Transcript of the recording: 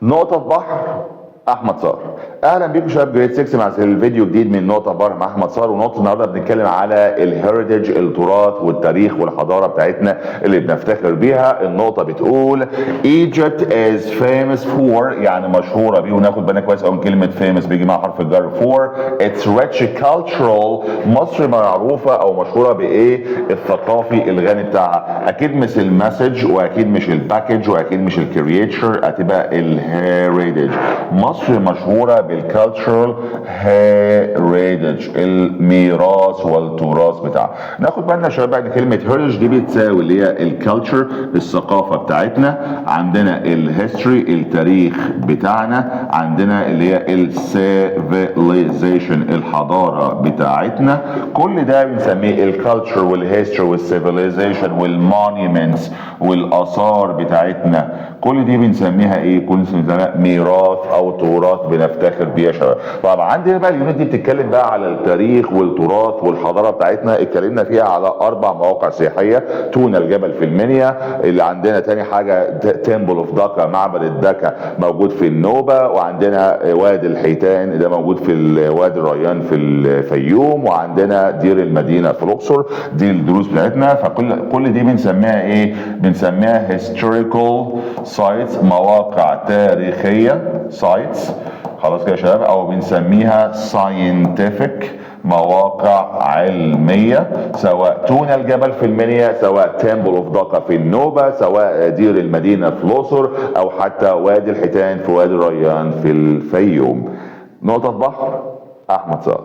نقطة بحر احمد صار. اهلا بيكم شباب جريد 6 مع الفيديو جديد من نقطة بحر مع احمد صار. ونقطة النهارده بنتكلم على الهيريتج، التراث والتاريخ والحضارة بتاعتنا اللي بنفتخر بيها. النقطة بتقول Egypt is famous for، يعني مشهورة بيه، وناخد بالنا كويس قوي من كلمة famous بيجي مع حرف الجر for its rich cultural. مصر معروفة او مشهورة بايه؟ الثقافي الغني بتاعها. اكيد مش المسج، واكيد مش الباكج، واكيد مش الكرييتشر، هتبقى الهيريتج. مصر مشهورة بالكالتشرال هيريتج، الميراث والتراث بتاعها. ناخد بالنا يا شباب ان كلمة هيريتج دي بتساوي اللي هي الكالتشر، الثقافة بتاعتنا، عندنا الهيستوري التاريخ بتاعنا، عندنا اللي هي السيفيلايزيشن الحضارة بتاعتنا. كل ده بنسميه الكالتشر والهيستوري والسيفيلايزيشن والمونيومنتس والاثار بتاعتنا. كل دي بنسميها ايه؟ كل بنسميها ميراث او تراث بنفتخر بيه يا شباب. طبعا عندنا بقى اليونت دي بتتكلم بقى على التاريخ والتراث والحضاره بتاعتنا. اتكلمنا فيها على 4 مواقع سياحيه: تونا الجبل في المنيا، اللي عندنا تاني حاجه تمبل اوف داكا، معبد الدكا موجود في النوبه، وعندنا وادي الحيتان ده موجود في وادي الريان في الفيوم، وعندنا دير المدينه في الاقصر. دي الدروس بتاعتنا. فكل دي بنسميها ايه؟ بنسميها هيستوريكال سايتس، مواقع تاريخيه سايتس. خلاص كده يا شباب. او بنسميها ساينتفك، مواقع علميه، سواء تونا الجبل في المنيا، سواء تمبل اوف داكا في النوبه، سواء دير المدينه في الاقصر، او حتى وادي الحيتان في وادي الريان في الفيوم. نقطه بحر احمد صار.